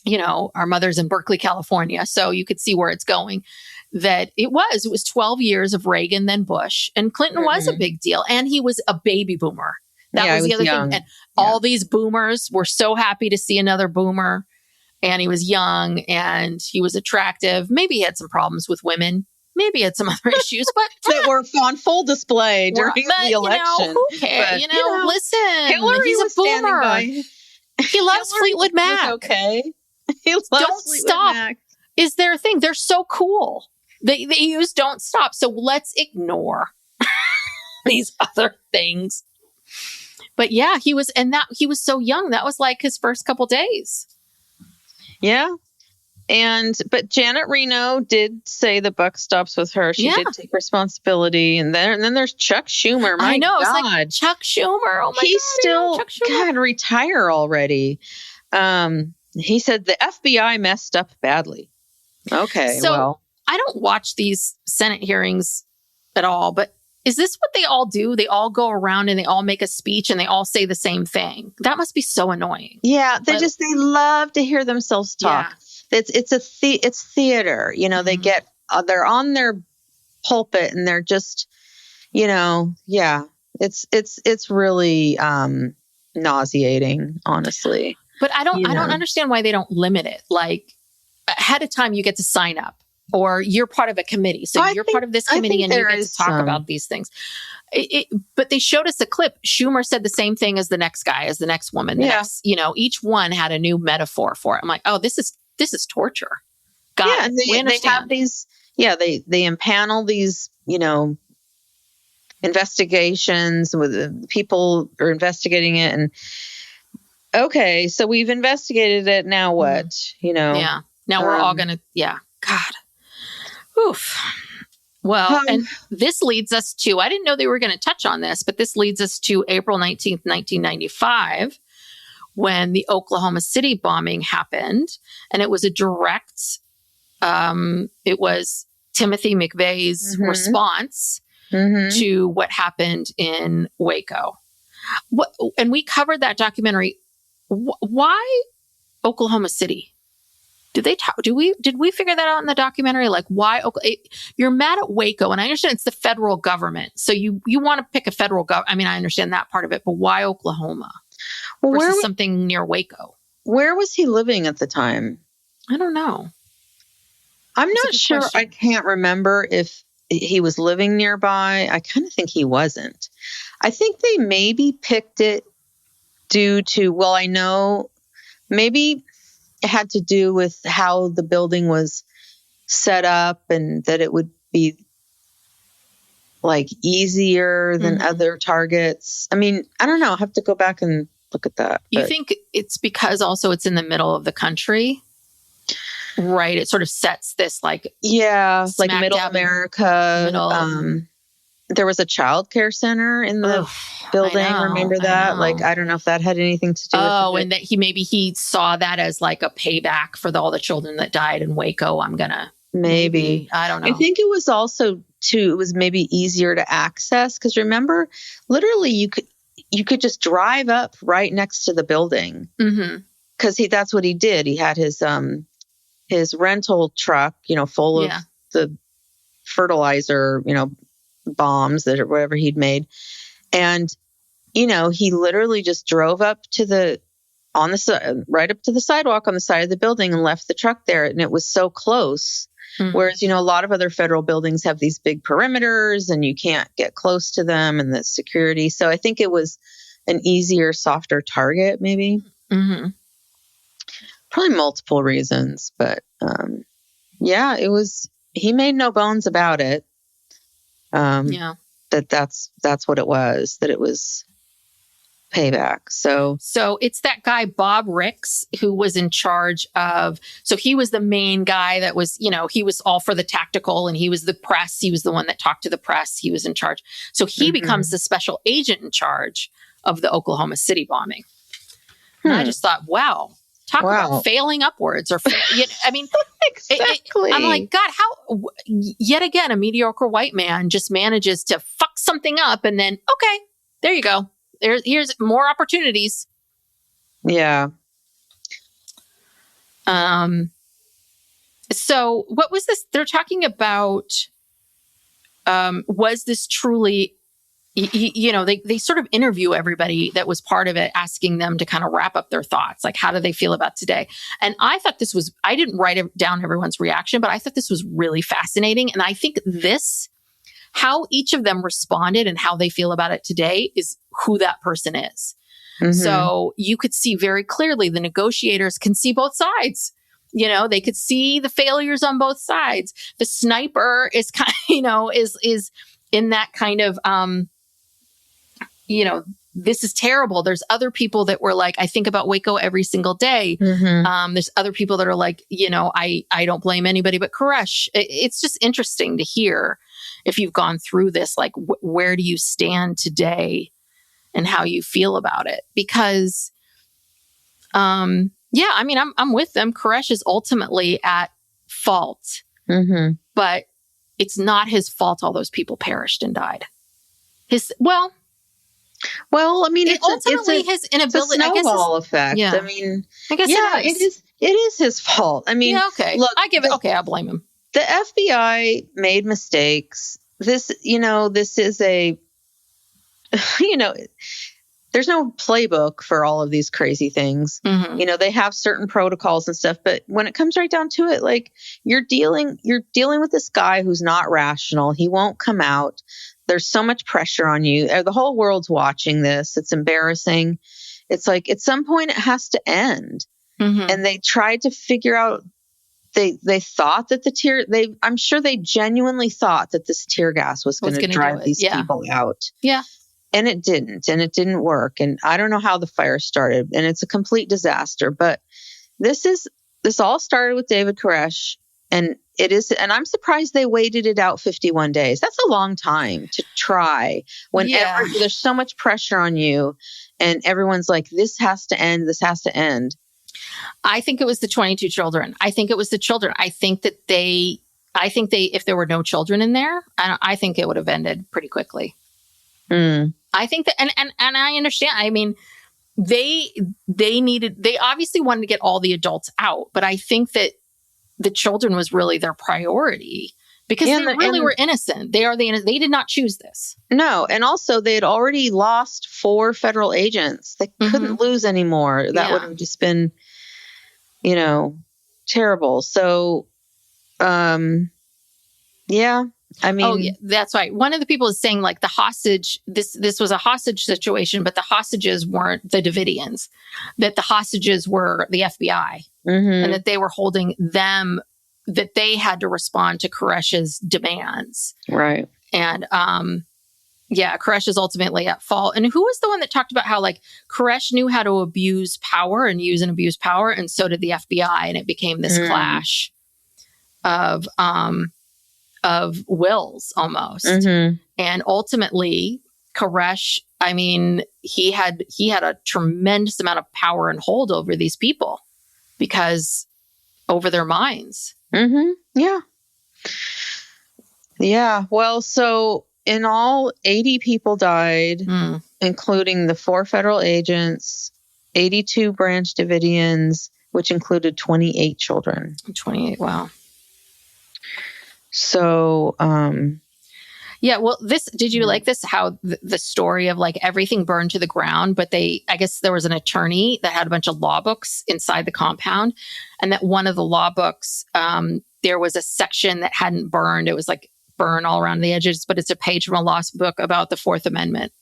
you know, our mother's in Berkeley, California, so you could see where it's going, that it was 12 years of Reagan, then Bush, and Clinton was a big deal. And he was a baby boomer. That Yeah, was he the was other young. thing. And Yeah. all these boomers were so happy to see another boomer. And he was young and he was attractive. Maybe he had some problems with women. Maybe he had some other issues, but that were on full display during the election. Who cares? But, Listen, Hillary he's a was standing boomer. by. He loves Hillary Fleetwood Mac. was okay. He loves Don't Fleetwood stop. Mac. Is their thing. They're so cool. They use Don't Stop. So let's ignore these other things. But yeah, he was so young. That was like his first couple days. Yeah. But Janet Reno did say the buck stops with her. She did take responsibility. And then there's Chuck Schumer. My I know. God. It's like Chuck Schumer. Oh my God. He's still, Chuck Schumer. God, retire already. He said the FBI messed up badly. Okay, So, well. I don't watch these Senate hearings at all, but is this what they all do? They all go around and they all make a speech and they all say the same thing. That must be so annoying. Yeah, they love to hear themselves talk. Yeah. It's theater. They get they're on their pulpit and they're just, it's really nauseating, honestly. But I don't understand why they don't limit it. Like ahead of time, you get to sign up. Or you're part of a committee. So you're part of this committee and you get to talk about these things. But they showed us a clip. Schumer said the same thing as the next guy, as the next woman. Each one had a new metaphor for it. I'm like, oh, this is torture. God, they have these, they impanel these, investigations with the people are investigating it. And okay, so we've investigated it. Now what? Yeah. Now we're all going to, God. Oof. Well, and this leads us to, I didn't know they were going to touch on this, but this leads us to April 19th, 1995, when the Oklahoma City bombing happened. And it was a direct, it was Timothy McVeigh's response to what happened in Waco. And we covered that documentary. Why Oklahoma City? Did we figure that out in the documentary? Like why you're mad at Waco, and I understand it's the federal government. So you want to pick a federal government. I mean, I understand that part of it, but why Oklahoma versus something near Waco? Where was he living at the time? I don't know. I'm not sure. Question. I can't remember if he was living nearby. I kind of think he wasn't. I think they maybe picked it due to, I know maybe it had to do with how the building was set up and that it would be like easier than other targets. I mean, I don't know. I have to go back and look at that. You think it's because also it's in the middle of the country, right? It sort of sets this like middle America. There was a child care center in the building. Remember that? I don't know if that had anything to do with it. Oh, and that he saw that as like a payback for all the children that died in Waco. I'm going to maybe. I don't know. I think it was also too, it was maybe easier to access. Cause remember, literally you could just drive up right next to the building. Cause that's what he did. He had his rental truck, full of the fertilizer, bombs that or whatever he'd made. And, he literally just drove up right up to the sidewalk on the side of the building and left the truck there. And it was so close. Whereas, a lot of other federal buildings have these big perimeters and you can't get close to them and the security. So I think it was an easier, softer target, maybe. Probably multiple reasons, but it was, he made no bones about it. That's what it was, that it was payback. So it's that guy, Bob Ricks, who was in charge of, so he was the main guy that was, he was all for the tactical and he was the press. He was the one that talked to the press. He was in charge. So he becomes the special agent in charge of the Oklahoma City bombing. And I just thought, wow. Talk about failing upwards or, I mean, exactly. I'm like, God, how, yet again, a mediocre white man just manages to fuck something up and then, okay, there you go. Here's more opportunities. Yeah. So what was this? They're talking about, was this truly they sort of interview everybody that was part of it, asking them to kind of wrap up their thoughts. Like, how do they feel about today? And I thought I didn't write down everyone's reaction, but I thought this was really fascinating. And I think how each of them responded and how they feel about it today is who that person is. Mm-hmm. So you could see very clearly the negotiators can see both sides. They could see the failures on both sides. The sniper is kind of, is in that kind of, this is terrible. There's other people that were like, I think about Waco every single day. Mm-hmm. There's other people that are like, I don't blame anybody but Koresh. It's just interesting to hear if you've gone through this, like, where do you stand today and how you feel about it? Because, I'm with them. Koresh is ultimately at fault, mm-hmm. but it's not his fault all those people perished and died. It's his inability. It's a snowball effect. Yeah. I guess it is his fault. Okay. Look, I'll blame him. The FBI made mistakes. This is a, there's no playbook for all of these crazy things. Mm-hmm. They have certain protocols and stuff, but when it comes right down to it, like, you're dealing with this guy who's not rational. He won't come out. There's so much pressure on you. The whole world's watching this. It's embarrassing. It's like, at some point it has to end. Mm-hmm. And they tried to figure out, they thought that I'm sure they genuinely thought that this tear gas was going to drive these people out. Yeah. And it didn't work. And I don't know how the fire started, and it's a complete disaster, but this all started with David Koresh, and I'm surprised they waited it out 51 days. That's a long time to try when there's so much pressure on you and everyone's like, this has to end. I think it was the 22 children. I think it was the children. I think if there were no children in there, I think it would have ended pretty quickly. Mm. I think that, and I understand. They obviously wanted to get all the adults out, but I think that the children was really their priority because they really were innocent. They did not choose this. No. And also they had already lost 4 federal agents. They couldn't lose anymore. That would have just been, terrible. So, that's right. One of the people is saying, like, the hostage, this was a hostage situation, but the hostages weren't the Davidians, that the hostages were the FBI, mm-hmm. and that they were holding them, that they had to respond to Koresh's demands. Right. And, Koresh is ultimately at fault. And who was the one that talked about how, like, Koresh knew how to abuse power and use and abuse power, and so did the FBI, and it became this clash of wills almost. Mm-hmm. And ultimately, Koresh, he had a tremendous amount of power and hold over these people because over their minds. Mm-hmm. Yeah. Yeah. Well, so in all, 80 people died, including the 4 federal agents, 82 Branch Davidians, which included 28 children. 28. Wow. So, did you like this? How the story of, like, everything burned to the ground, but I guess there was an attorney that had a bunch of law books inside the compound, and that one of the law books, there was a section that hadn't burned. It was like burn all around the edges, but it's a page from a law book about the 4th Amendment,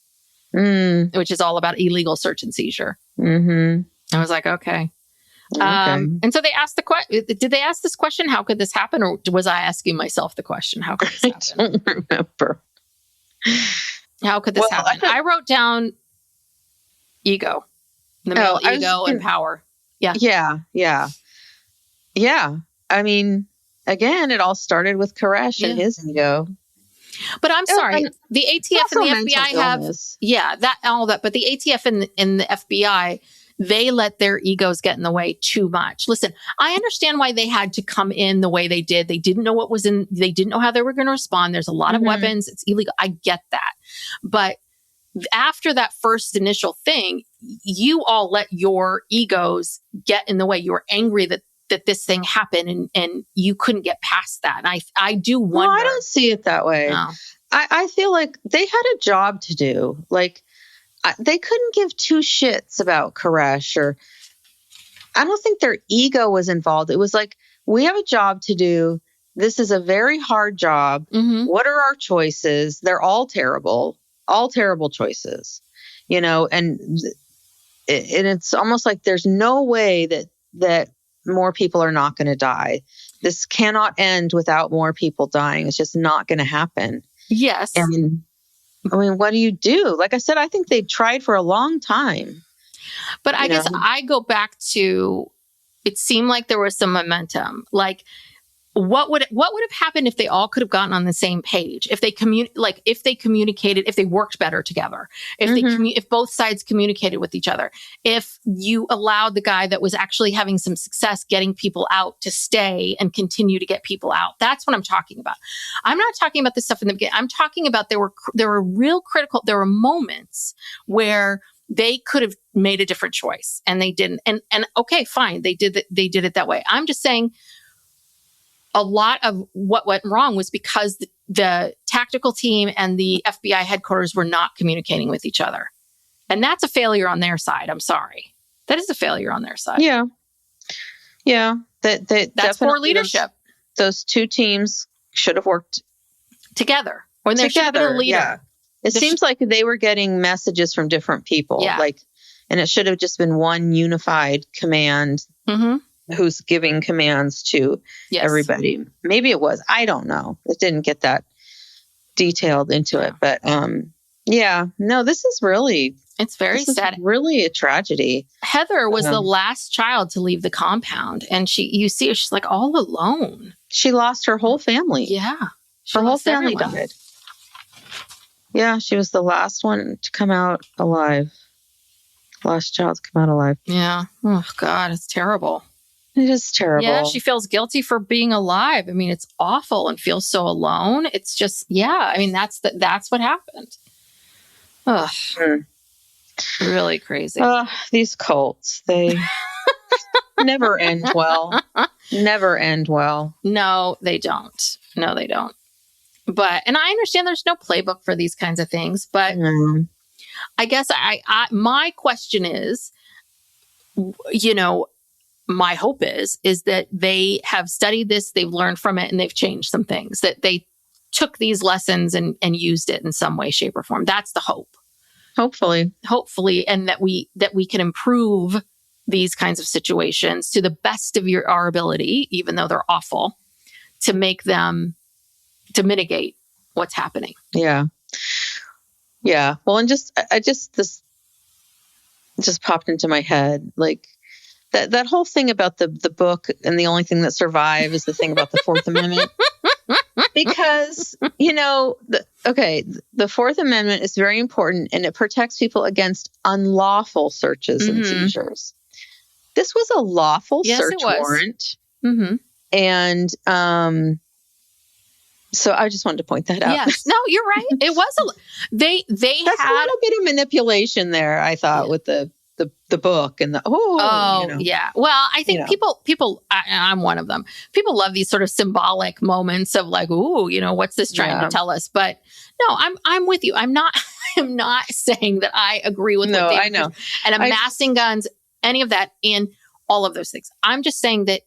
which is all about illegal search and seizure. Mm-hmm. I was like, okay. And so they asked did they ask this question? How could this happen? Or was I asking myself the question? How could this happen? I don't remember. How could this happen? I wrote down ego, the male ego and power. Yeah. Yeah. Again, it all started with Koresh and his ego. But I'm sorry, the ATF and the FBI have, but the ATF and the FBI, they let their egos get in the way too much. Listen, I understand why they had to come in the way they did. They didn't know they didn't know how they were going to respond. There's a lot of weapons. It's illegal. I get that. But after that first initial thing, you all let your egos get in the way. You were angry that this thing happened and you couldn't get past that. And I do wonder. No, I don't see it that way. No. I feel like they had a job to do. Like, they couldn't give two shits about Koresh, or I don't think their ego was involved. It was like, we have a job to do. This is a very hard job. What are our choices? They're all terrible choices, and it's almost like there's no way that more people are not going to die. This cannot end without more people dying. It's just not going to happen. Yes. And I mean, what do you do? Like I said, I think they tried for a long time. But I guess I go back to, it seemed like there was some momentum. Like, what would have happened if they all could have gotten on the same page? If they communicated, if they worked better together, if both sides communicated with each other, if you allowed the guy that was actually having some success getting people out to stay and continue to get people out. That's what I'm talking about. I'm not talking about the stuff in the beginning. I'm talking about there were moments where they could have made a different choice and they didn't. And okay, fine. They did it that way. I'm just saying, a lot of what went wrong was because the tactical team and the FBI headquarters were not communicating with each other. And that's a failure on their side. I'm sorry. That is a failure on their side. Yeah. Yeah. That's poor leadership. Those two teams should have worked together. Or there should have been a leader. Yeah. It seems like they were getting messages from different people. Yeah. And it should have just been one unified command. Who's giving commands to everybody. Maybe it was. I don't know. It didn't get that detailed into it. But this is really... It's very sad. Really a tragedy. Heather was the last child to leave the compound. And she's like all alone. She lost her whole family. Yeah. Her whole family died. Yeah, she was the last one to come out alive. Last child to come out alive. Yeah. Oh, God, it's terrible. It is terrible. Yeah, she feels guilty for being alive. I mean, it's awful and feels so alone. It's just, I mean, that's what happened. Ugh. Really crazy. These cults, they never end well. Never end well. No, they don't. But, and I understand there's no playbook for these kinds of things, but I guess my question is, my hope is that they have studied this, they've learned from it, and they've changed some things, that they took these lessons and used it in some way, shape, or form. That's the hope. Hopefully. And that we can improve these kinds of situations to the best of our ability, even though they're awful, to make them, to mitigate what's happening. Yeah. Yeah. Well, and this just popped into my head, like, that whole thing about the book and the only thing that survived is the thing about the Fourth Amendment. Because, the Fourth Amendment is very important and it protects people against unlawful searches and seizures. This was a lawful search warrant. And so I just wanted to point that out. Yes. No, you're right. It was they That's had a little bit of manipulation there, I thought, with the book and yeah. Well, I think people, I'm one of them. People love these sort of symbolic moments of like, ooh, what's this trying to tell us? But no, I'm with you. I'm not saying that I agree with what I know. And amassing guns, any of that, and all of those things. I'm just saying that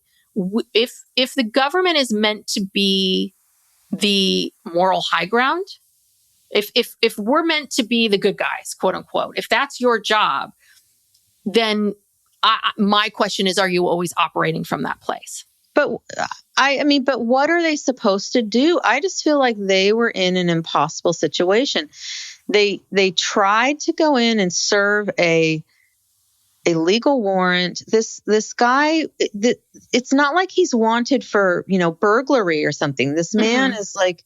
if the government is meant to be the moral high ground, if we're meant to be the good guys, quote unquote, if that's your job, then my question is, are you always operating from that place? But but what are they supposed to do? I just feel like they were in an impossible situation. They tried to go in and serve a legal warrant. This guy, it's not like he's wanted for, burglary or something. This man is like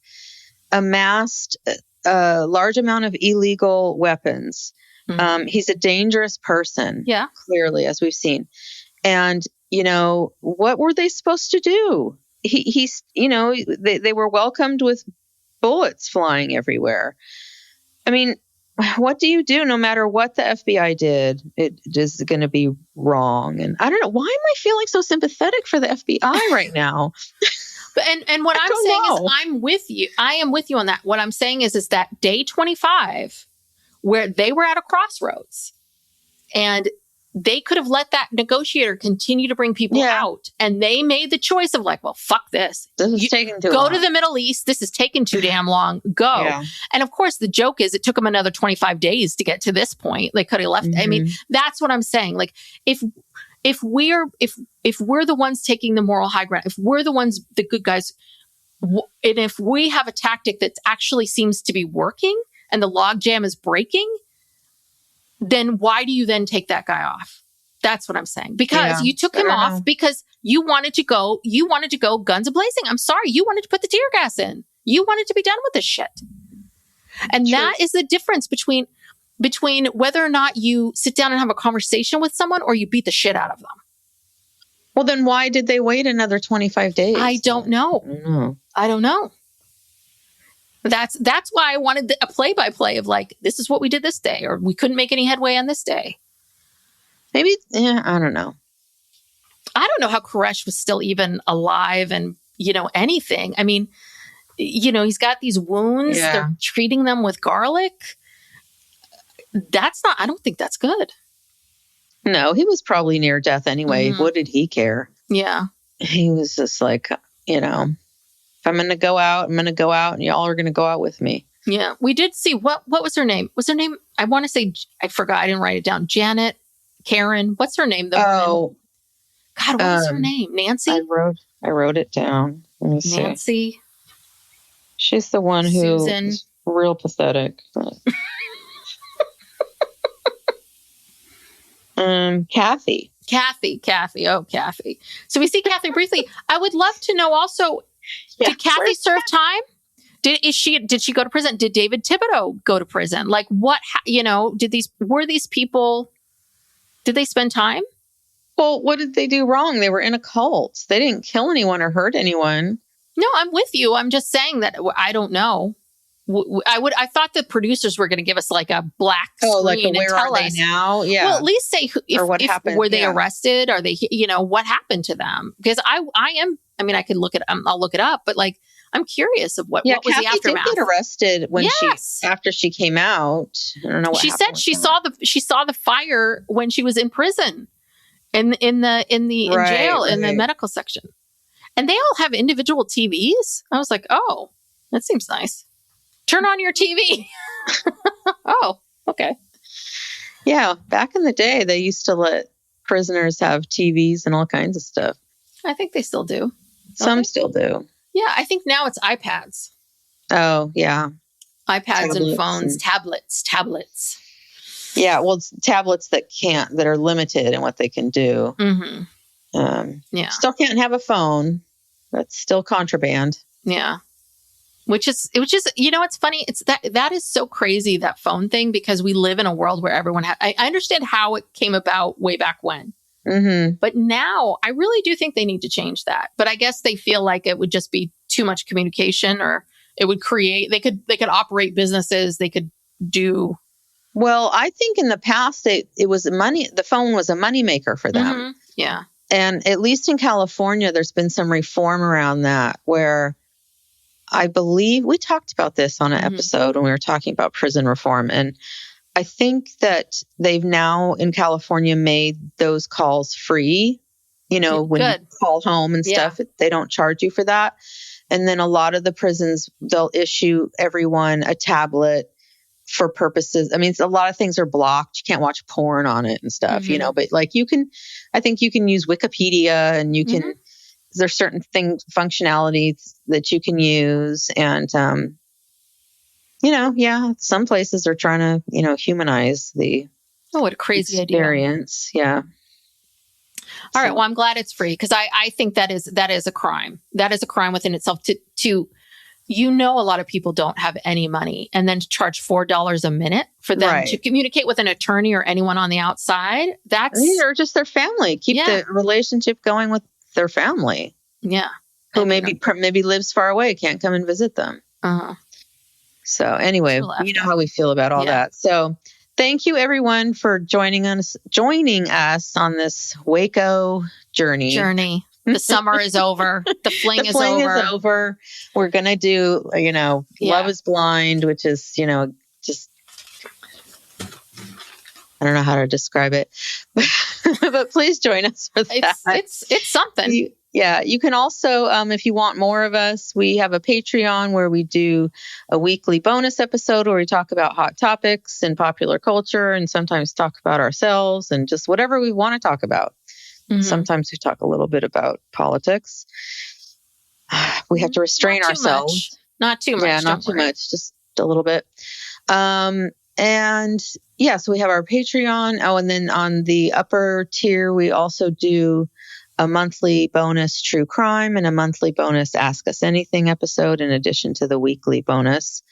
amassed a large amount of illegal weapons. He's a dangerous person, clearly, as we've seen. And, what were they supposed to do? They were welcomed with bullets flying everywhere. I mean, what do you do? No matter what the FBI did, it is going to be wrong. And I don't know, why am I feeling so sympathetic for the FBI right now? And what I'm saying is I'm with you. I am with you on that. What I'm saying is that day 25, where they were at a crossroads and they could have let that negotiator continue to bring people out. And they made the choice of like, well, fuck this. This is taking too long. Go to the Middle East. This is taking too damn long. Go. Yeah. And of course, the joke is it took them another 25 days to get to this point. They could have left. I mean, that's what I'm saying. Like if we're the ones taking the moral high ground, if we're the ones, the good guys, and if we have a tactic that actually seems to be working and the logjam is breaking, then why do you then take that guy off? That's what I'm saying. Because you took him off because you wanted to go guns a-blazing. I'm sorry. You wanted to put the tear gas in. You wanted to be done with this shit. And that is the difference between whether or not you sit down and have a conversation with someone or you beat the shit out of them. Well, then why did they wait another 25 days? I don't know. I don't know. That's why I wanted a play-by-play of like, this is what we did this day, or we couldn't make any headway on this day. Maybe, I don't know. I don't know how Koresh was still even alive and, anything. I mean, he's got these wounds. Yeah. They're treating them with garlic. I don't think that's good. No, he was probably near death anyway. What did he care? Yeah. He was just like, if I'm going to go out, I'm going to go out and y'all are going to go out with me. Yeah. We did see, what was her name? Was her name, I want to say, I forgot, I didn't write it down. Janet, Karen, what's her name? God, what was her name? Nancy? I wrote it down. Let me see. Nancy. She's the one who is real pathetic. Kathy. Oh, Kathy. So we see Kathy briefly. I would love to know also, did Kathy serve time? Did she go to prison? Did David Thibodeau go to prison? Like what, were these people, did they spend time? Well, what did they do wrong? They were in a cult. They didn't kill anyone or hurt anyone. No, I'm with you. I'm just saying that I don't know. I thought the producers were going to give us like a black screen like and where tell are they us now? Yeah. Well, at least say what happened. Were they arrested? Are they, what happened to them? Because I could look I'll look it up, but like, I'm curious of what was Kathy the aftermath. Did get arrested when after she came out. I don't know what she said. She saw the fire when she was in prison, in jail in the medical section, and they all have individual TVs. I was like, oh, that seems nice. Turn on your TV. Oh, okay. Yeah, back in the day, they used to let prisoners have TVs and all kinds of stuff. I think they still do. Some still do. Yeah, I think now it's iPads. Oh, yeah. iPads and phones, tablets. Yeah, well, it's tablets that are limited in what they can do. Yeah. Still can't have a phone. That's still contraband. Yeah. Which is, it's funny. It's that is so crazy, that phone thing, because we live in a world where everyone I understand how it came about way back when. But now I really do think they need to change that. But I guess they feel like it would just be too much communication, or it would create, they could operate businesses. They could do. Well, I think in the past, it was the phone was a moneymaker for them. Yeah. And at least in California, there's been some reform around that, where I believe we talked about this on an episode when we were talking about prison reform. And I think that they've now in California made those calls free, when you call home and stuff, they don't charge you for that. And then a lot of the prisons, they'll issue everyone a tablet for purposes. I mean, a lot of things are blocked. You can't watch porn on it and stuff, but like I think you can use Wikipedia, and you can, there's certain functionalities that you can use. And, some places are trying to, humanize the what a crazy experience. Idea. Yeah. All right. Well, I'm glad it's free, because I think that is a crime. That is a crime within itself to a lot of people don't have any money, and then to charge $4 a minute for them to communicate with an attorney or anyone on the outside. Or just their family. Keep the relationship going with their family. Yeah. Who maybe lives far away, can't come and visit them. So anyway, you know how we feel about all that. So thank you everyone for joining us on this Waco journey. The summer is over. The fling The fling is over. is over. We're going to do, Love is Blind, which is, just, I don't know how to describe it, but please join us for that. It's something. You can also, if you want more of us, we have a Patreon where we do a weekly bonus episode where we talk about hot topics and popular culture and sometimes talk about ourselves and just whatever we want to talk about. Mm-hmm. Sometimes we talk a little bit about politics. We have to restrain ourselves. Not too much. Yeah, not too much, just a little bit. So we have our Patreon. Oh, and then on the upper tier, we also do a monthly bonus true crime and a monthly bonus Ask Us Anything episode in addition to the weekly bonus.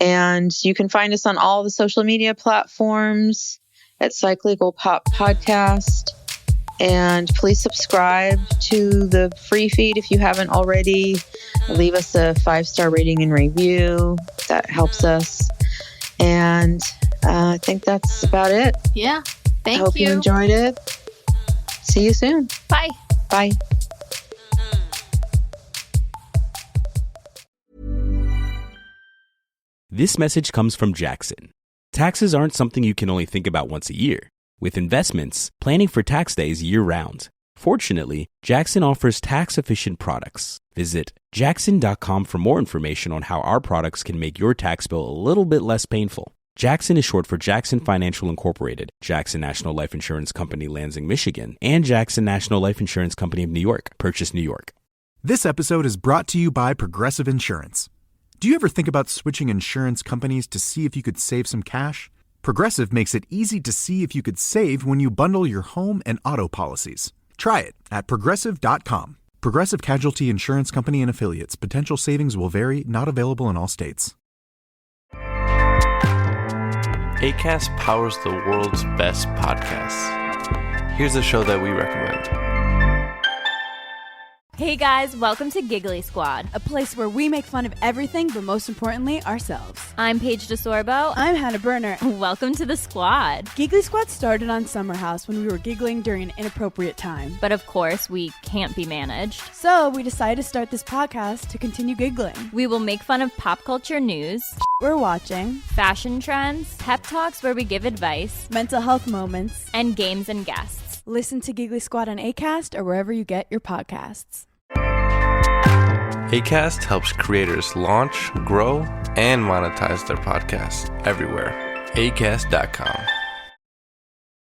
And you can find us on all the social media platforms at Psych Legal Pop Podcast. And please subscribe to the free feed if you haven't already. Leave us a 5-star rating and review. That helps us. And I think that's about it. Yeah. Thank you. I hope you enjoyed it. See you soon. Bye. Bye. This message comes from Jackson. Taxes aren't something you can only think about once a year. With investments, planning for tax day is year-round. Fortunately, Jackson offers tax-efficient products. Visit jackson.com for more information on how our products can make your tax bill a little bit less painful. Jackson is short for Jackson Financial Incorporated, Jackson National Life Insurance Company, Lansing, Michigan, and Jackson National Life Insurance Company of New York, Purchase, New York. This episode is brought to you by Progressive Insurance. Do you ever think about switching insurance companies to see if you could save some cash? Progressive makes it easy to see if you could save when you bundle your home and auto policies. Try it at Progressive.com. Progressive Casualty Insurance Company and Affiliates. Potential savings will vary, not available in all states. Acast powers the world's best podcasts. Here's a show that we recommend. Hey guys, welcome to Giggly Squad. A place where we make fun of everything, but most importantly, ourselves. I'm Paige DeSorbo. I'm Hannah Berner. Welcome to the squad. Giggly Squad started on Summer House when we were giggling during an inappropriate time. But of course, we can't be managed. So we decided to start this podcast to continue giggling. We will make fun of pop culture news, we're watching, fashion trends, pep talks where we give advice, mental health moments, and games and guests. Listen to Giggly Squad on Acast or wherever you get your podcasts. Acast helps creators launch, grow, and monetize their podcasts everywhere. Acast.com.